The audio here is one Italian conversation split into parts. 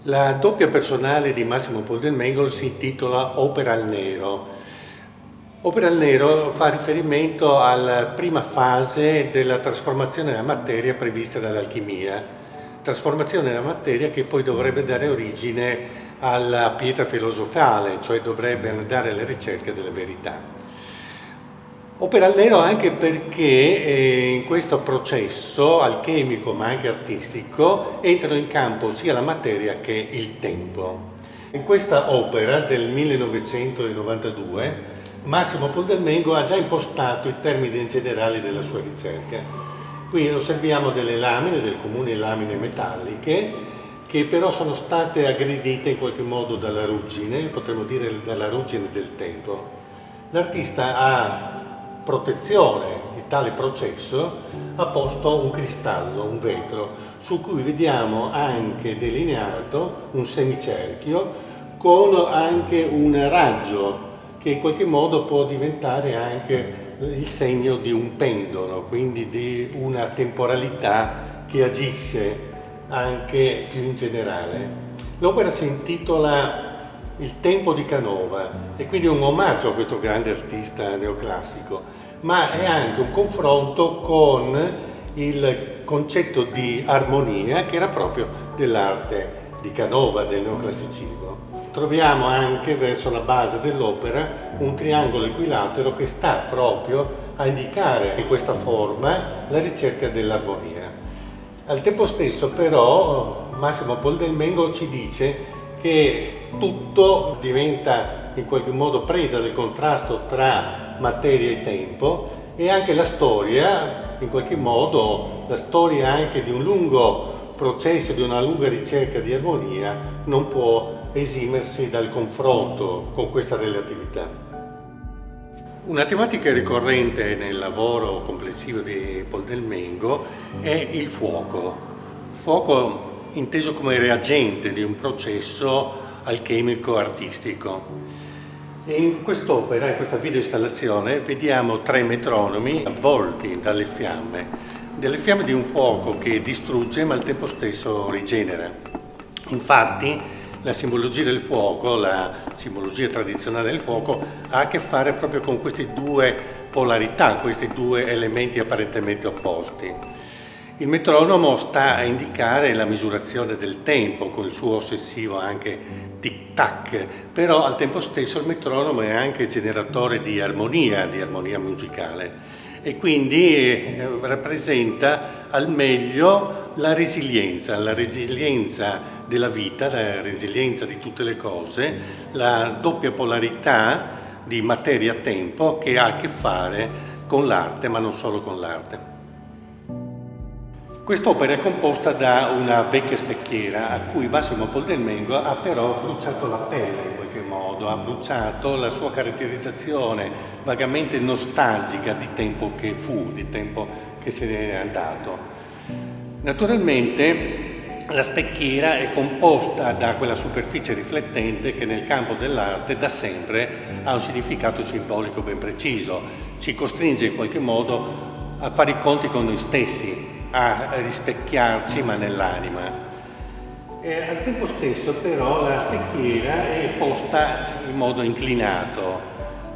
La doppia personale di Massimo Poldelmengol si intitola Opera al Nero. Opera al Nero fa riferimento alla prima fase della trasformazione della materia prevista dall'alchimia, trasformazione della materia che poi dovrebbe dare origine alla pietra filosofale, cioè dovrebbe andare alla ricerca della verità. Opera al nero anche perché in questo processo alchemico ma anche artistico entrano in campo sia la materia che il tempo. In questa opera del 1992 Massimo Poldelmengol ha già impostato i termini generali della sua ricerca. Qui osserviamo delle lamine, delle comuni lamine metalliche, che però sono state aggredite in qualche modo dalla ruggine, potremmo dire dalla ruggine del tempo. L'artista ha protezione di tale processo ha posto un cristallo, un vetro, su cui vediamo anche delineato un semicerchio con anche un raggio che in qualche modo può diventare anche il segno di un pendolo, quindi di una temporalità che agisce anche più in generale. L'opera si intitola Il tempo di Canova e quindi un omaggio a questo grande artista neoclassico, ma è anche un confronto con il concetto di armonia che era proprio dell'arte di Canova, del neoclassicismo. Troviamo anche verso la base dell'opera un triangolo equilatero che sta proprio a indicare in questa forma la ricerca dell'armonia. Al tempo stesso però Massimo Poldelmengol ci dice che tutto diventa in qualche modo preda del contrasto tra materia e tempo e anche la storia, in qualche modo, la storia anche di un lungo processo, di una lunga ricerca di armonia, non può esimersi dal confronto con questa relatività. Una tematica ricorrente nel lavoro complessivo di Poldelmengol è il fuoco. Fuoco inteso come reagente di un processo alchemico artistico. E in quest'opera, in questa videoinstallazione, vediamo 3 metronomi avvolti dalle fiamme di un fuoco che distrugge ma al tempo stesso rigenera. Infatti la simbologia del fuoco, la simbologia tradizionale del fuoco, ha a che fare proprio con queste due polarità, questi due elementi apparentemente opposti. Il metronomo sta a indicare la misurazione del tempo, con il suo ossessivo anche tic-tac, però al tempo stesso il metronomo è anche generatore di armonia musicale e quindi rappresenta al meglio la resilienza della vita, la resilienza di tutte le cose, la doppia polarità di materia-tempo che ha a che fare con l'arte, ma non solo con l'arte. Quest'opera è composta da una vecchia specchiera a cui Massimo Poldelmengol ha però bruciato la pelle in qualche modo, ha bruciato la sua caratterizzazione vagamente nostalgica di tempo che fu, di tempo che se ne è andato. Naturalmente la specchiera è composta da quella superficie riflettente che nel campo dell'arte da sempre ha un significato simbolico ben preciso, ci costringe in qualche modo a fare i conti con noi stessi, a rispecchiarci ma nell'anima. Al tempo stesso però la specchiera è posta in modo inclinato,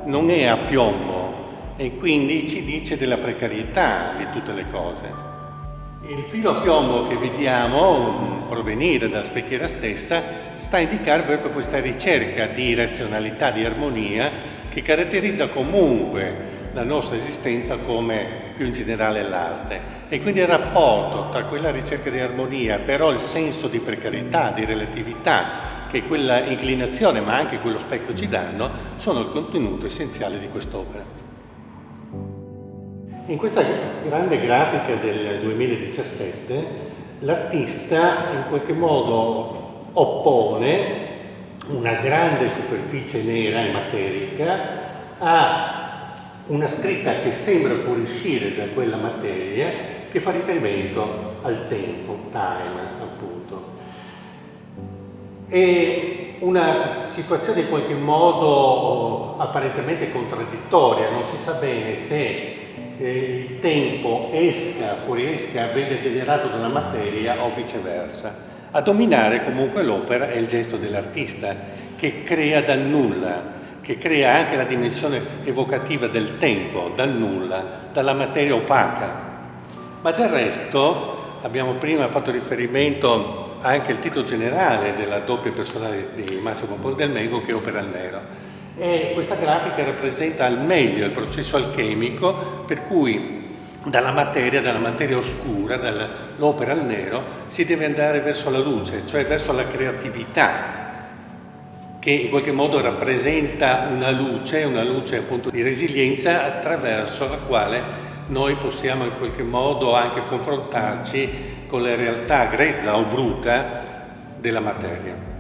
non è a piombo e quindi ci dice della precarietà di tutte le cose. Il filo a piombo che vediamo provenire dalla specchiera stessa sta a indicare proprio questa ricerca di razionalità, di armonia che caratterizza comunque la nostra esistenza come più in generale l'arte e quindi il rapporto tra quella ricerca di armonia però il senso di precarietà, di relatività che quella inclinazione ma anche quello specchio ci danno sono il contenuto essenziale di quest'opera. In questa grande grafica del 2017 l'artista in qualche modo oppone una grande superficie nera e materica, ha una scritta che sembra fuoriuscire da quella materia, che fa riferimento al tempo, time appunto. È una situazione in qualche modo apparentemente contraddittoria, non si sa bene se il tempo fuoriesca, venga generato dalla materia o viceversa. A dominare comunque l'opera è il gesto dell'artista, che crea dal nulla, che crea anche la dimensione evocativa del tempo, dal nulla, dalla materia opaca. Ma del resto, abbiamo prima fatto riferimento anche al titolo generale della doppia personale di Massimo Poldelmengo, che è Opera al nero. E questa grafica rappresenta al meglio il processo alchemico per cui dalla materia oscura, dall'opera al nero, si deve andare verso la luce, cioè verso la creatività, che in qualche modo rappresenta una luce appunto di resilienza attraverso la quale noi possiamo in qualche modo anche confrontarci con la realtà grezza o bruta della materia.